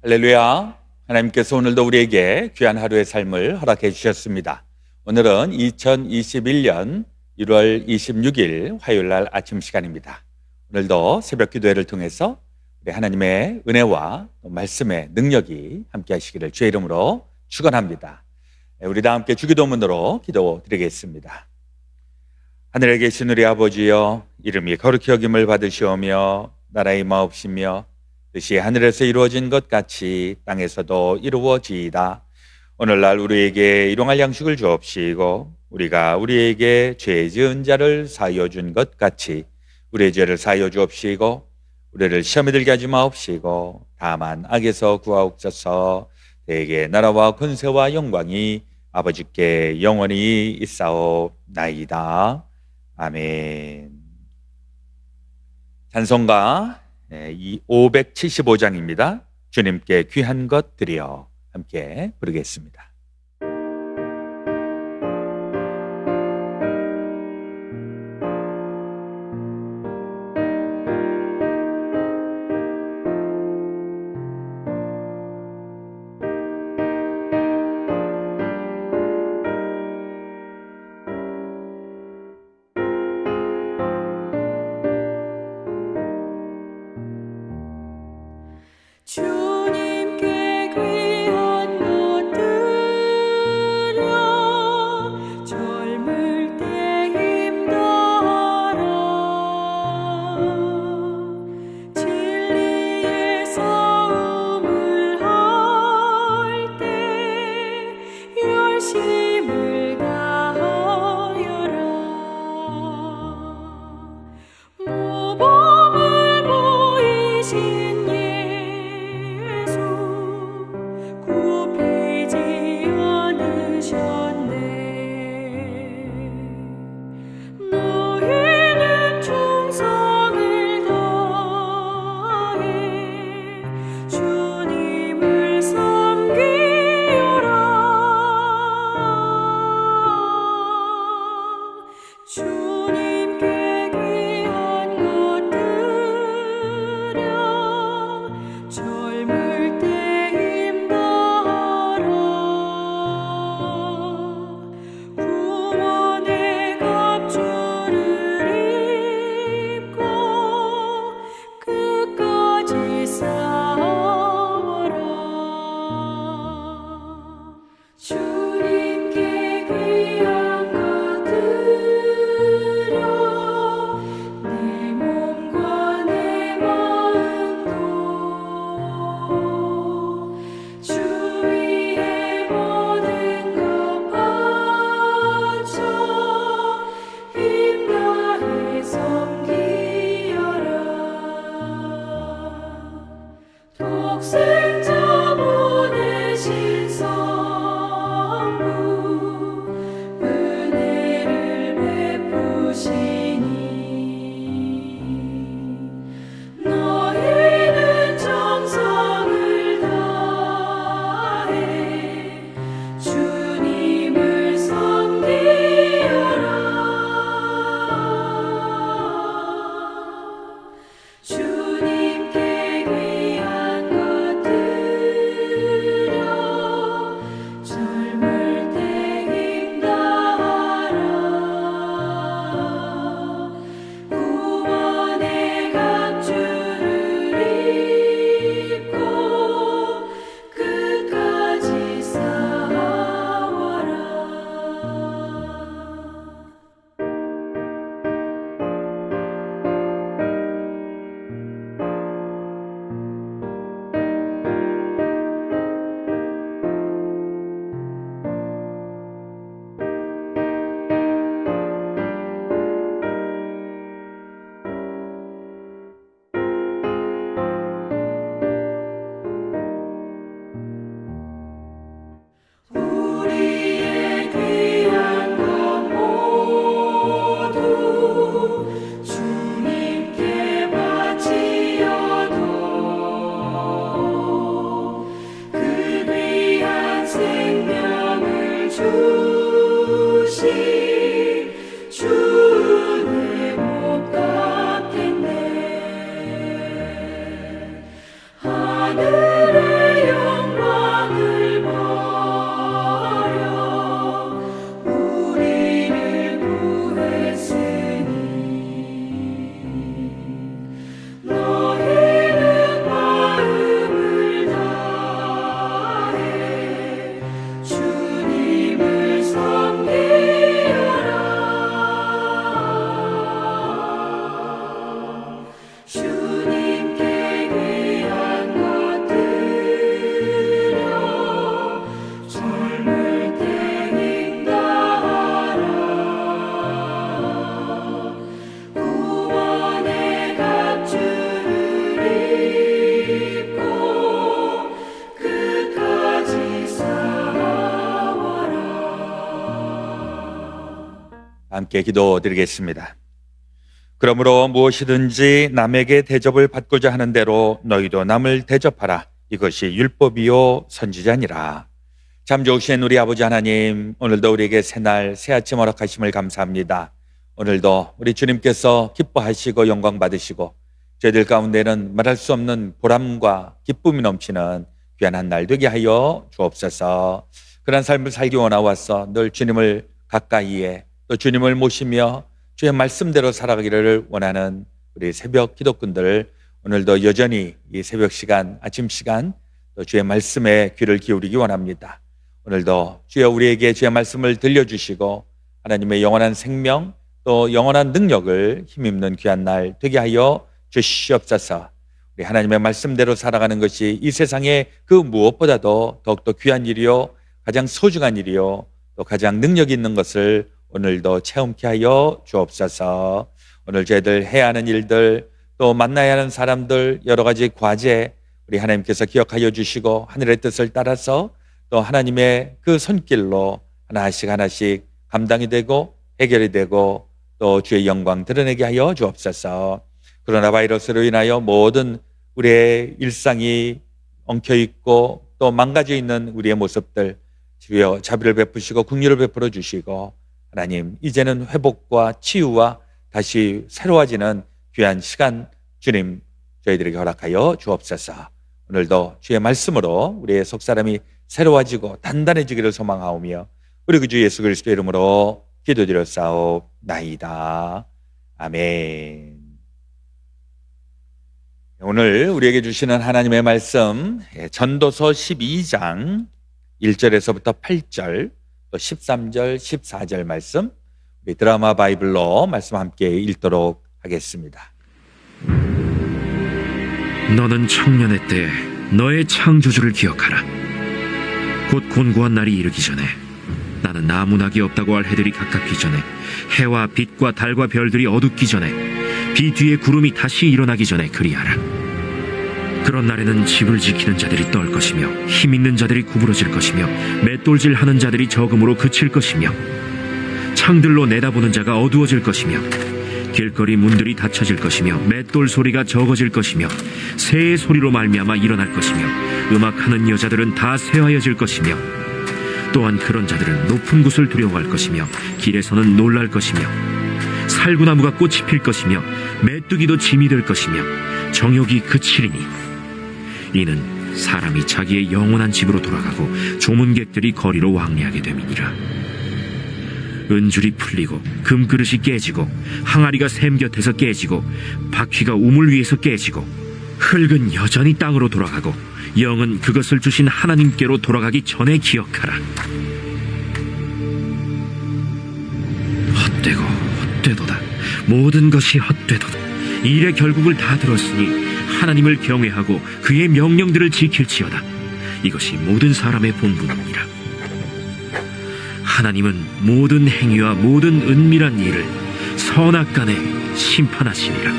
할렐루야. 하나님께서 오늘도 우리에게 귀한 하루의 삶을 허락해 주셨습니다. 오늘은 2021년 1월 26일 화요일 날 아침 시간입니다. 오늘도 새벽 기도회를 통해서 우리 하나님의 은혜와 말씀의 능력이 함께 하시기를 주의 이름으로 축원합니다. 우리 다 함께 주기도문으로 기도드리겠습니다. 하늘에 계신 우리 아버지여, 이름이 거룩히 여김을 받으시오며 나라의 마옵시며 뜻이 하늘에서 이루어진 것 같이 땅에서도 이루어지이다. 오늘날 우리에게 일용할 양식을 주옵시고 우리가 우리에게 죄 지은 자를 사하여 준 것 같이 우리의 죄를 사하여 주옵시고 우리를 시험에 들게 하지 마옵시고 다만 악에서 구하옵소서. 대개 나라와 권세와 영광이 아버지께 영원히 있사옵나이다. 아멘. 찬송가 이 575장입니다. 주님께 귀한 것 드려 함께 부르겠습니다. 주님께 귀한 것 함께 기도드리겠습니다. 그러므로 무엇이든지 남에게 대접을 받고자 하는 대로 너희도 남을 대접하라. 이것이 율법이요 선지자니라. 참 좋으신 우리 아버지 하나님, 오늘도 우리에게 새날 새아침 허락하심을 감사합니다. 오늘도 우리 주님께서 기뻐하시고 영광 받으시고 저희들 가운데는 말할 수 없는 보람과 기쁨이 넘치는 귀한 한 날 되게 하여 주옵소서. 그런 삶을 살기 원하와서 늘 주님을 가까이에 또 주님을 모시며 주의 말씀대로 살아가기를 원하는 우리 새벽 기도꾼들, 오늘도 여전히 이 새벽 시간, 아침 시간 또 주의 말씀에 귀를 기울이기 원합니다. 오늘도 주여 우리에게 주의 말씀을 들려주시고 하나님의 영원한 생명 또 영원한 능력을 힘입는 귀한 날 되게 하여 주시옵소서. 우리 하나님의 말씀대로 살아가는 것이 이 세상에 그 무엇보다도 더욱더 귀한 일이요, 가장 소중한 일이요, 또 가장 능력 있는 것을 오늘도 체험케 하여 주옵소서. 오늘 저희들 해야 하는 일들, 또 만나야 하는 사람들, 여러 가지 과제 우리 하나님께서 기억하여 주시고 하늘의 뜻을 따라서 또 하나님의 그 손길로 하나씩 하나씩 감당이 되고 해결이 되고 또 주의 영광 드러내게 하여 주옵소서. 코로나 바이러스로 인하여 모든 우리의 일상이 엉켜있고 또 망가져 있는 우리의 모습들 주여 자비를 베푸시고 긍휼을 베풀어 주시고 하나님 이제는 회복과 치유와 다시 새로워지는 귀한 시간 주님 저희들에게 허락하여 주옵소서. 오늘도 주의 말씀으로 우리의 속사람이 새로워지고 단단해지기를 소망하오며 우리 그 주 예수 그리스도의 이름으로 기도드렸사옵나이다. 아멘. 오늘 우리에게 주시는 하나님의 말씀 전도서 12장 1절에서부터 8절 또 13절 14절 말씀 우리 드라마 바이블로 말씀 함께 읽도록 하겠습니다. 너는 청년의 때 너의 창조주를 기억하라. 곧 곤고한 날이 이르기 전에 나는 나무나기 없다고 할 해들이 가깝기 전에 해와 빛과 달과 별들이 어둡기 전에 비 뒤에 구름이 다시 일어나기 전에 그리하라. 그런 날에는 집을 지키는 자들이 떨 것이며 힘 있는 자들이 구부러질 것이며 맷돌질하는 자들이 적음으로 그칠 것이며 창들로 내다보는 자가 어두워질 것이며 길거리 문들이 닫혀질 것이며 맷돌 소리가 적어질 것이며 새의 소리로 말미암아 일어날 것이며 음악하는 여자들은 다 새하여질 것이며 또한 그런 자들은 높은 곳을 두려워할 것이며 길에서는 놀랄 것이며 살구나무가 꽃이 필 것이며 메뚜기도 짐이 될 것이며 정욕이 그치리니 이는 사람이 자기의 영원한 집으로 돌아가고 조문객들이 거리로 왕래하게 됨이니라. 은줄이 풀리고 금그릇이 깨지고 항아리가 샘 곁에서 깨지고 바퀴가 우물 위에서 깨지고 흙은 여전히 땅으로 돌아가고 영은 그것을 주신 하나님께로 돌아가기 전에 기억하라. 헛되고 헛되도다. 모든 것이 헛되도다. 일의 결국을 다 들었으니 하나님을 경외하고 그의 명령들을 지킬지어다. 이것이 모든 사람의 본분이니라. 하나님은 모든 행위와 모든 은밀한 일을 선악간에 심판하시니라.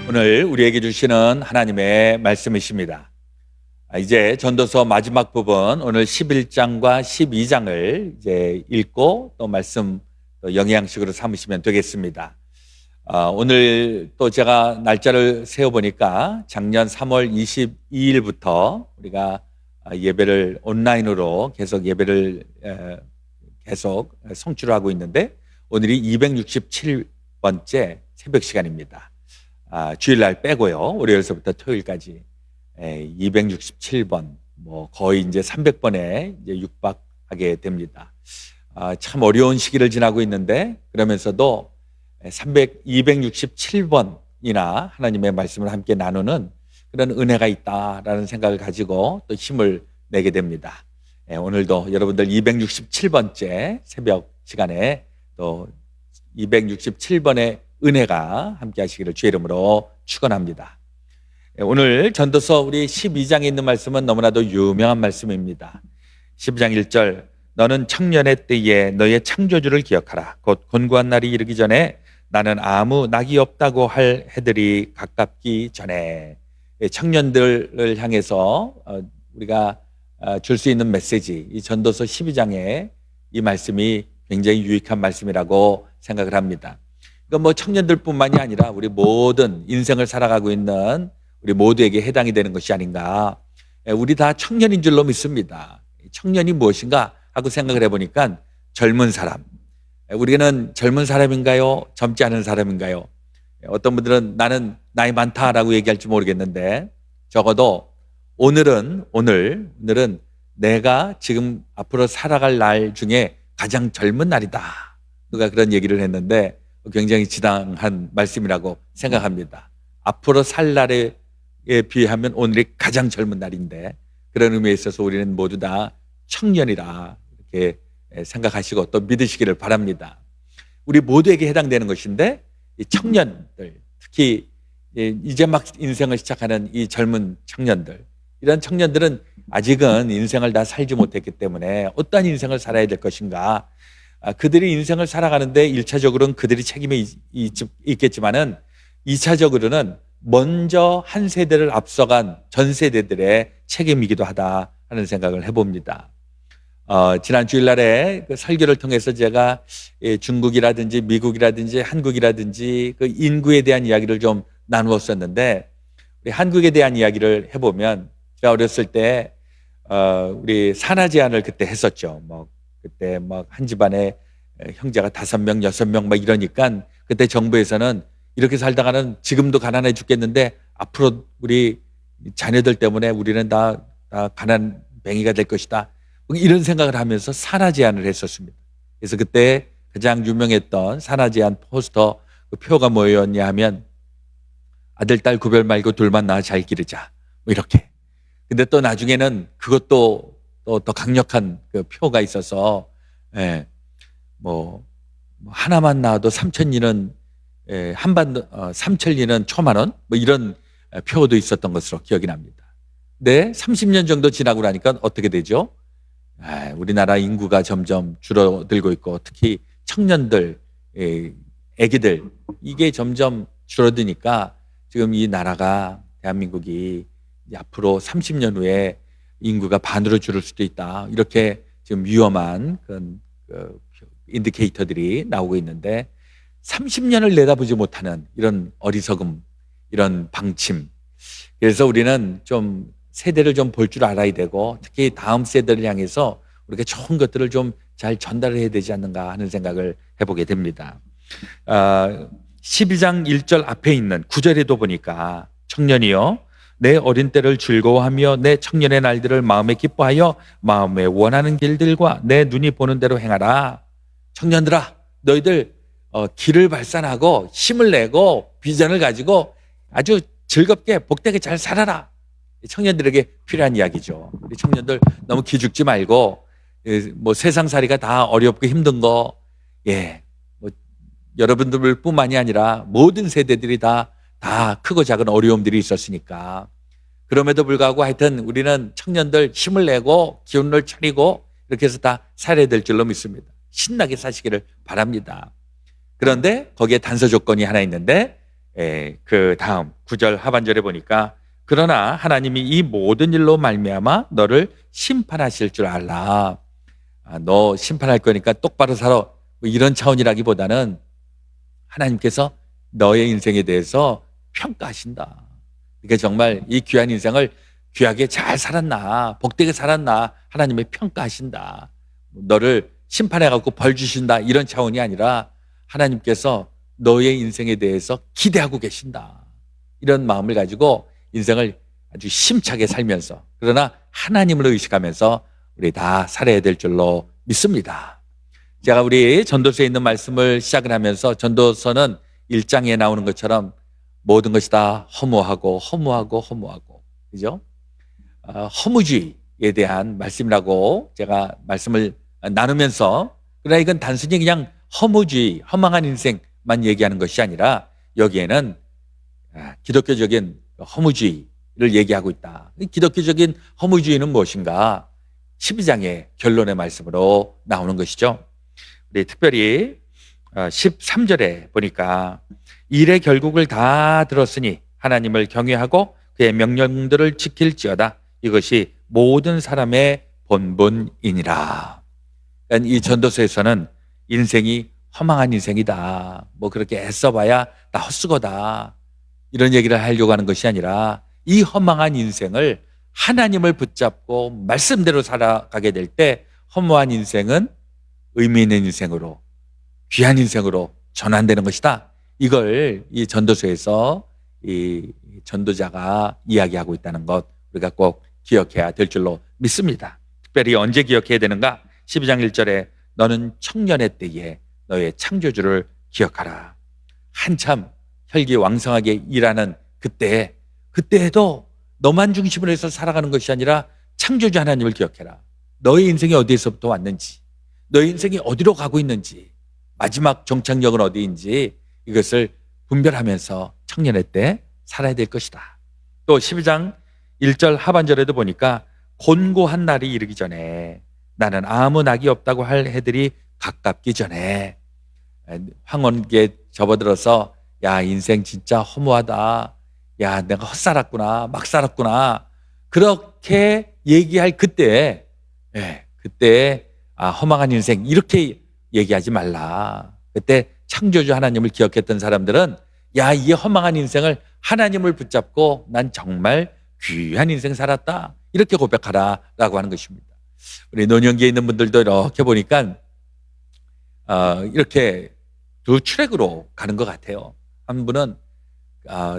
오늘 우리에게 주시는 하나님의 말씀이십니다. 이제 전도서 마지막 부분 오늘 11장과 12장을 이제 읽고 또 말씀 또 영양식으로 삼으시면 되겠습니다. 오늘 또 제가 날짜를 세어보니까 작년 3월 22일부터 우리가 예배를 온라인으로 계속 예배를 계속 성취하고 있는데 오늘이 267번째 새벽 시간입니다. 주일날 빼고요. 월요일서부터 토요일까지 267번, 뭐 거의 이제 300번에 이제 육박하게 됩니다. 참 어려운 시기를 지나고 있는데 그러면서도 267번이나 하나님의 말씀을 함께 나누는 그런 은혜가 있다라는 생각을 가지고 또 힘을 내게 됩니다. 오늘도 여러분들 267번째 새벽 시간에 또 267번의 은혜가 함께 하시기를 주의 이름으로 축원합니다. 오늘 전도서 우리 12장에 있는 말씀은 너무나도 유명한 말씀입니다. 12장 1절 너는 청년의 때에 너의 창조주를 기억하라. 곧 곤고한 날이 이르기 전에 나는 아무 낙이 없다고 할 해들이 가깝기 전에. 청년들을 향해서 우리가 줄 수 있는 메시지, 이 전도서 12장에 이 말씀이 굉장히 유익한 말씀이라고 생각을 합니다. 그러니까 뭐 청년들뿐만이 아니라 우리 모든 인생을 살아가고 있는 우리 모두에게 해당이 되는 것이 아닌가. 우리 다 청년인 줄로 믿습니다. 청년이 무엇인가 하고 생각을 해보니까 젊은 사람. 우리는 젊은 사람인가요? 젊지 않은 사람인가요? 어떤 분들은 나는 나이 많다라고 얘기할지 모르겠는데 적어도 오늘은 내가 지금 앞으로 살아갈 날 중에 가장 젊은 날이다. 누가 그런 얘기를 했는데 굉장히 지당한 말씀이라고 생각합니다. 앞으로 살 날에 비하면 오늘이 가장 젊은 날인데 그런 의미에 있어서 우리는 모두 다 청년이라 이렇게 생각하시고 또 믿으시기를 바랍니다. 우리 모두에게 해당되는 것인데 이 청년들, 특히 이제 막 인생을 시작하는 이 젊은 청년들, 이런 청년들은 아직은 인생을 다 살지 못했기 때문에 어떠한 인생을 살아야 될 것인가. 그들이 인생을 살아가는데 1차적으로는 그들이 책임이 있겠지만은 2차적으로는 먼저 한 세대를 앞서간 전 세대들의 책임이기도 하다 하는 생각을 해봅니다. 지난 주일날에 그 설교를 통해서 제가 중국이라든지 미국이라든지 한국이라든지 그 인구에 대한 이야기를 좀 나누었었는데 우리 한국에 대한 이야기를 해보면 제가 어렸을 때 우리 산하 제한을 그때 했었죠. 뭐 그때 막 한 집안에 형제가 5명, 6명 막 이러니까 그때 정부에서는 이렇게 살다가는 지금도 가난해 죽겠는데 앞으로 우리 자녀들 때문에 우리는 다 가난뱅이가 될 것이다. 이런 생각을 하면서 산하 제한을 했었습니다. 그래서 그때 가장 유명했던 산하 제한 포스터 그 표가 뭐였냐 하면 아들, 딸 구별 말고 둘만 낳아 잘 기르자. 뭐 이렇게. 근데 또 나중에는 그것도 또 더 강력한 그 표가 있어서, 하나만 낳아도 삼천리는, 삼천리는 초만원? 뭐 이런 표도 있었던 것으로 기억이 납니다. 근데 30년 정도 지나고 나니까 어떻게 되죠? 우리나라 인구가 점점 줄어들고 있고 특히 청년들, 애기들, 이게 점점 줄어드니까 지금 이 나라가 대한민국이 앞으로 30년 후에 인구가 반으로 줄을 수도 있다. 이렇게 지금 위험한 그런 인디케이터들이 나오고 있는데 30년을 내다보지 못하는 이런 어리석음, 이런 방침. 그래서 우리는 좀 세대를 좀 볼 줄 알아야 되고 특히 다음 세대를 향해서 우리가 좋은 것들을 좀 잘 전달해야 되지 않는가 하는 생각을 해보게 됩니다. 12장 1절 앞에 있는 9절에도 보니까 청년이여 내 어린 때를 즐거워하며 내 청년의 날들을 마음에 기뻐하여 마음에 원하는 길들과 내 눈이 보는 대로 행하라. 청년들아 너희들 길을 발산하고 힘을 내고 비전을 가지고 아주 즐겁게 복되게 잘 살아라. 청년들에게 필요한 이야기죠. 우리 청년들 너무 기죽지 말고 뭐 세상살이가 다 어렵고 힘든 거 뭐 여러분들뿐만이 아니라 모든 세대들이 다 크고 작은 어려움들이 있었으니까 그럼에도 불구하고 하여튼 우리는 청년들 힘을 내고 기운을 차리고 이렇게 해서 다 살아야 될 줄로 믿습니다. 신나게 사시기를 바랍니다. 그런데 거기에 단서 조건이 하나 있는데 그 다음 9절 하반절에 보니까 그러나 하나님이 이 모든 일로 말미암아 너를 심판하실 줄 알라. 너 심판할 거니까 똑바로 살아. 뭐 이런 차원이라기보다는 하나님께서 너의 인생에 대해서 평가하신다. 그러니까 정말 이 귀한 인생을 귀하게 잘 살았나 복되게 살았나 하나님이 평가하신다. 너를 심판해갖고 벌 주신다 이런 차원이 아니라 하나님께서 너의 인생에 대해서 기대하고 계신다. 이런 마음을 가지고 인생을 아주 심차게 살면서 그러나 하나님을 의식하면서 우리 다 살아야 될 줄로 믿습니다. 제가 우리 전도서에 있는 말씀을 시작을 하면서 전도서는 1장에 나오는 것처럼 모든 것이 다 허무하고 그죠? 허무주의에 대한 말씀이라고 제가 말씀을 나누면서 그러나 이건 단순히 그냥 허무주의, 허망한 인생만 얘기하는 것이 아니라 여기에는 기독교적인 허무주의를 얘기하고 있다. 기독교적인 허무주의는 무엇인가? 12장의 결론의 말씀으로 나오는 것이죠. 우리 특별히 13절에 보니까 일의 결국을 다 들었으니 하나님을 경외하고 그의 명령들을 지킬지어다. 이것이 모든 사람의 본분이니라. 이 전도서에서는 인생이 허망한 인생이다. 뭐 그렇게 애써봐야 다 헛수고다. 이런 얘기를 하려고 하는 것이 아니라 이 허망한 인생을 하나님을 붙잡고 말씀대로 살아가게 될 때 허무한 인생은 의미 있는 인생으로, 귀한 인생으로 전환되는 것이다. 이걸 이 전도서에서 이 전도자가 이야기하고 있다는 것 우리가 꼭 기억해야 될 줄로 믿습니다. 특별히 언제 기억해야 되는가? 12장 1절에 너는 청년의 때에 너의 창조주를 기억하라. 한참 혈기왕성하게 일하는 그때에도 너만 중심으로 해서 살아가는 것이 아니라 창조주 하나님을 기억해라. 너의 인생이 어디에서부터 왔는지, 너의 인생이 어디로 가고 있는지, 마지막 정착역은 어디인지 이것을 분별하면서 청년의 때 살아야 될 것이다. 또 12장 1절 하반절에도 보니까 곤고한 날이 이르기 전에 나는 아무 낙이 없다고 할 해들이 가깝기 전에 황혼기에 접어들어서 야 인생 진짜 허무하다. 야 내가 헛살았구나. 막 살았구나. 그렇게 얘기할 그때 허망한 인생 이렇게 얘기하지 말라. 그때 창조주 하나님을 기억했던 사람들은 야 이 허망한 인생을 하나님을 붙잡고 난 정말 귀한 인생 살았다. 이렇게 고백하라라고 하는 것입니다. 우리 노년기에 있는 분들도 이렇게 보니까 이렇게 두 트랙으로 가는 것 같아요. 한 분은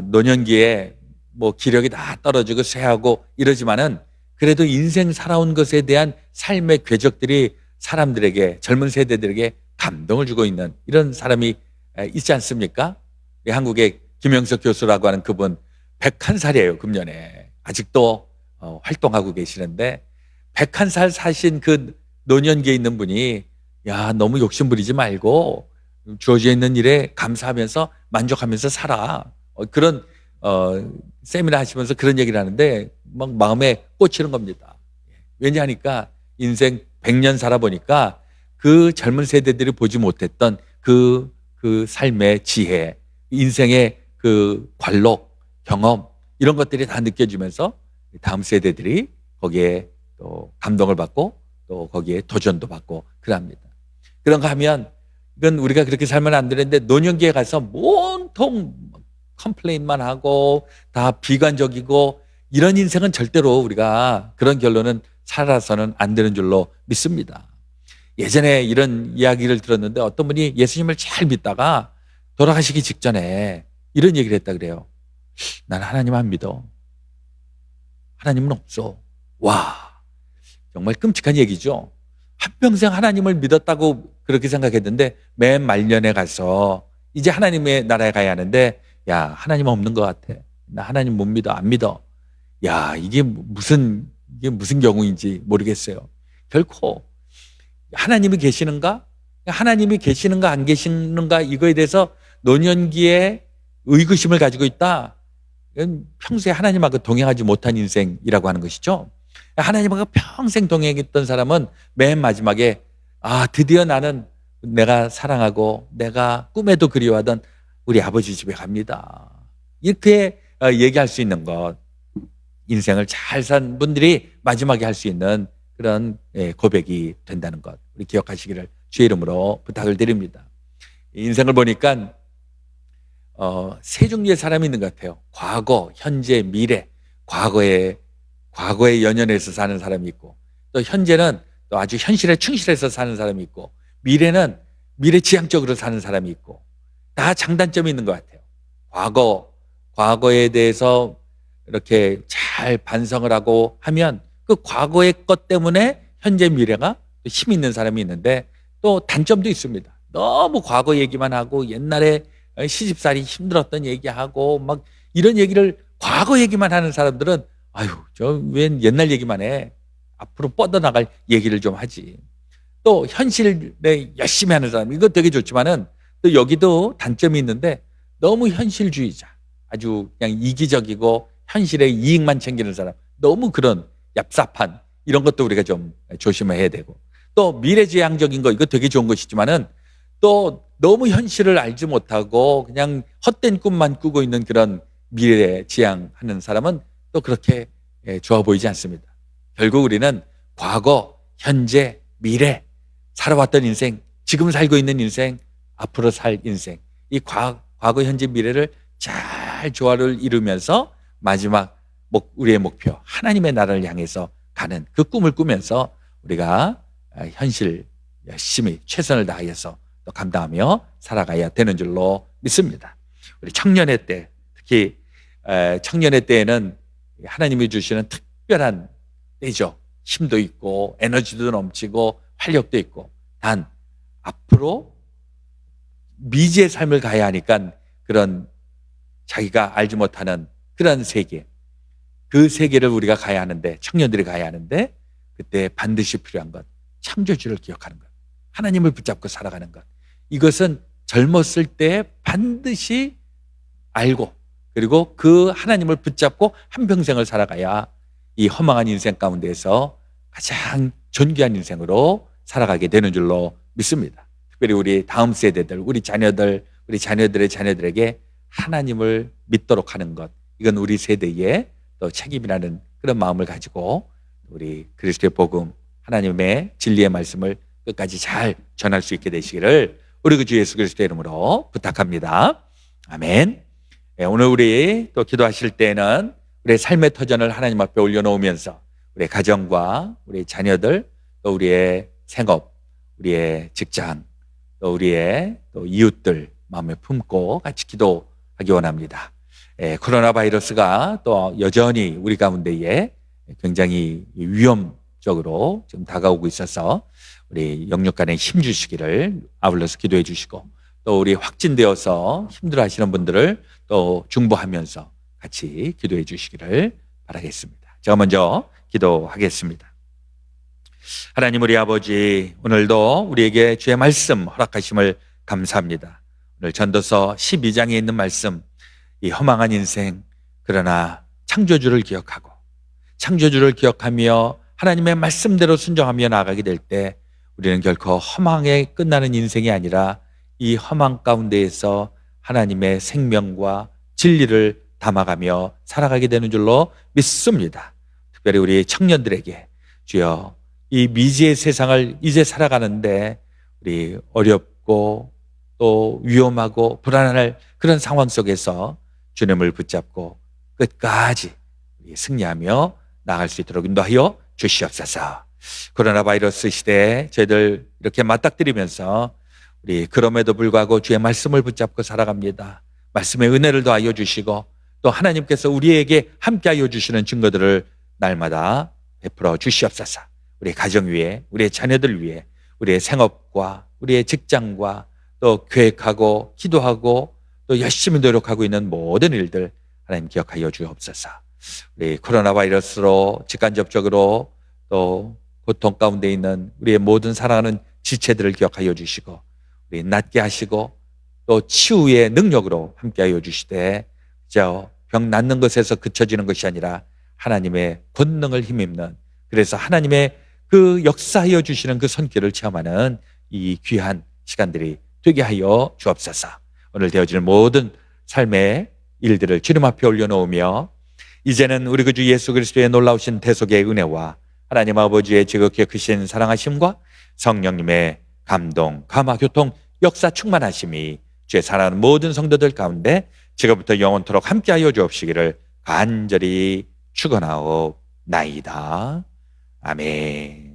노년기에 뭐 기력이 다 떨어지고 쇠하고 이러지만은 그래도 인생 살아온 것에 대한 삶의 궤적들이 사람들에게 젊은 세대들에게 감동을 주고 있는 이런 사람이 있지 않습니까? 한국의 김영석 교수라고 하는 그분 101살이에요. 금년에 아직도 활동하고 계시는데 101살 사신 그 노년기에 있는 분이 야 너무 욕심 부리지 말고 주어져 있는 일에 감사하면서 만족하면서 살아. 그런 세미나 하시면서 그런 얘기를 하는데 막 마음에 꽂히는 겁니다. 왜냐하니까 인생 100년 살아보니까 그 젊은 세대들이 보지 못했던 그 삶의 지혜, 인생의 그 관록, 경험 이런 것들이 다 느껴지면서 다음 세대들이 거기에 또 감동을 받고 또 거기에 도전도 받고 그럽니다. 그런가 하면 이건 우리가 그렇게 살면 안 되는데 노년기에 가서 온통 컴플레인만 하고 다 비관적이고 이런 인생은 절대로 우리가 그런 결론은 살아서는 안 되는 줄로 믿습니다. 예전에 이런 이야기를 들었는데 어떤 분이 예수님을 잘 믿다가 돌아가시기 직전에 이런 얘기를 했다 그래요. 난 하나님 안 믿어. 하나님은 없어. 와, 정말 끔찍한 얘기죠. 한평생 하나님을 믿었다고 그렇게 생각했는데 맨 말년에 가서 이제 하나님의 나라에 가야 하는데 야 하나님 없는 것 같아. 나 하나님 못 믿어. 안 믿어. 야 이게 무슨 경우인지 모르겠어요. 결코 하나님이 계시는가? 하나님이 계시는가 안 계시는가 이거에 대해서 노년기에 의구심을 가지고 있다. 이건 평소에 하나님하고 동행하지 못한 인생이라고 하는 것이죠. 하나님하고 평생 동행했던 사람은 맨 마지막에 드디어 나는 내가 사랑하고 내가 꿈에도 그리워하던 우리 아버지 집에 갑니다. 이렇게 얘기할 수 있는 것. 인생을 잘 산 분들이 마지막에 할 수 있는 그런 고백이 된다는 것. 우리 기억하시기를 주의 이름으로 부탁을 드립니다. 인생을 보니까 세 종류의 사람이 있는 것 같아요. 과거, 현재, 미래. 과거에 연연해서 사는 사람이 있고 또 현재는 또 아주 현실에 충실해서 사는 사람이 있고 미래는 미래지향적으로 사는 사람이 있고 다 장단점이 있는 것 같아요. 과거에 대해서 이렇게 잘 반성을 하고 하면 그 과거의 것 때문에 현재 미래가 힘 있는 사람이 있는데 또 단점도 있습니다. 너무 과거 얘기만 하고 옛날에 시집살이 힘들었던 얘기하고 막 이런 얘기를 과거 얘기만 하는 사람들은 아유 저 웬 옛날 얘기만 해. 앞으로 뻗어나갈 얘기를 좀 하지. 또 현실에 열심히 하는 사람 이거 되게 좋지만은 또 여기도 단점이 있는데 너무 현실주의자 아주 그냥 이기적이고 현실의 이익만 챙기는 사람 너무 그런 얍삽한 이런 것도 우리가 좀 조심해야 되고 또 미래지향적인 거 이거 되게 좋은 것이지만은 또 너무 현실을 알지 못하고 그냥 헛된 꿈만 꾸고 있는 그런 미래지향하는 사람은 또 그렇게 좋아 보이지 않습니다. 결국 우리는 과거, 현재, 미래 살아왔던 인생 지금 살고 있는 인생, 앞으로 살 인생, 이 과거, 현재, 미래를 잘 조화를 이루면서 마지막 우리의 목표, 하나님의 나라를 향해서 가는 그 꿈을 꾸면서 우리가 현실 열심히 최선을 다해서 또 감당하며 살아가야 되는 줄로 믿습니다. 우리 청년의 때, 특히 청년의 때에는 하나님이 주시는 특별한 때죠. 힘도 있고 에너지도 넘치고 활력도 있고, 단 앞으로 미지의 삶을 가야 하니까 그런 자기가 알지 못하는 그런 세계, 그 세계를 우리가 가야 하는데, 청년들이 가야 하는데, 그때 반드시 필요한 것, 창조주를 기억하는 것, 하나님을 붙잡고 살아가는 것, 이것은 젊었을 때 반드시 알고, 그리고 그 하나님을 붙잡고 한평생을 살아가야 이 허망한 인생 가운데에서 가장 존귀한 인생으로 살아가게 되는 줄로 믿습니다. 특별히 우리 다음 세대들, 우리 자녀들, 우리 자녀들의 자녀들에게 하나님을 믿도록 하는 것, 이건 우리 세대의 또 책임이라는 그런 마음을 가지고 우리 그리스도의 복음, 하나님의 진리의 말씀을 끝까지 잘 전할 수 있게 되시기를 우리 주 예수 그리스도의 이름으로 부탁합니다. 아멘. 오늘 우리 또 기도하실 때는 우리의 삶의 터전을 하나님 앞에 올려놓으면서 우리의 가정과 우리의 자녀들, 또 우리의 생업, 우리의 직장, 또 우리의 또 이웃들 마음에 품고 같이 기도하기 원합니다. 코로나 바이러스가 또 여전히 우리 가운데에 굉장히 위험적으로 지금 다가오고 있어서 우리 영육 간에 힘 주시기를 아울러서 기도해 주시고, 또 우리 확진되어서 힘들어하시는 분들을 또 중보하면서 같이 기도해 주시기를 바라겠습니다. 제가 먼저 기도하겠습니다. 하나님 우리 아버지, 오늘도 우리에게 주의 말씀 허락하심을 감사합니다. 오늘 전도서 12장에 있는 말씀, 이 허망한 인생, 그러나 창조주를 기억하고 창조주를 기억하며 하나님의 말씀대로 순종하며 나아가게 될 때 우리는 결코 허망에 끝나는 인생이 아니라 이 허망 가운데에서 하나님의 생명과 진리를 담아가며 살아가게 되는 줄로 믿습니다. 특별히 우리 청년들에게 주여, 이 미지의 세상을 이제 살아가는데 우리 어렵고 또 위험하고 불안할 그런 상황 속에서 주님을 붙잡고 끝까지 승리하며 나아갈 수 있도록 인도하여 주시옵소서. 코로나 바이러스 시대에 저희들 이렇게 맞닥뜨리면서 우리 그럼에도 불구하고 주의 말씀을 붙잡고 살아갑니다. 말씀의 은혜를 더하여 주시고 또 하나님께서 우리에게 함께하여 주시는 증거들을 날마다 베풀어 주시옵소서. 우리 가정 위에, 우리의 자녀들 위에, 우리의 생업과 우리의 직장과 또 계획하고 기도하고 또 열심히 노력하고 있는 모든 일들 하나님 기억하여 주옵소서. 우리 코로나 바이러스로 직간접적으로 또 고통 가운데 있는 우리의 모든 사랑하는 지체들을 기억하여 주시고 우리 낫게 하시고 또 치유의 능력으로 함께하여 주시되, 병 낫는 것에서 그쳐지는 것이 아니라 하나님의 권능을 힘입는, 그래서 하나님의 그 역사하여 주시는 그 손길을 체험하는 이 귀한 시간들이 되게 하여 주옵소서. 오늘 되어질 모든 삶의 일들을 주님 앞에 올려놓으며 이제는 우리 그 주 예수 그리스도의 놀라우신 대속의 은혜와 하나님 아버지의 지극히 크신 사랑하심과 성령님의 감동, 감화, 교통, 역사 충만하심이 주의 사랑하는 모든 성도들 가운데 지금부터 영원토록 함께하여 주옵시기를 간절히 축원하옵나이다. 아멘.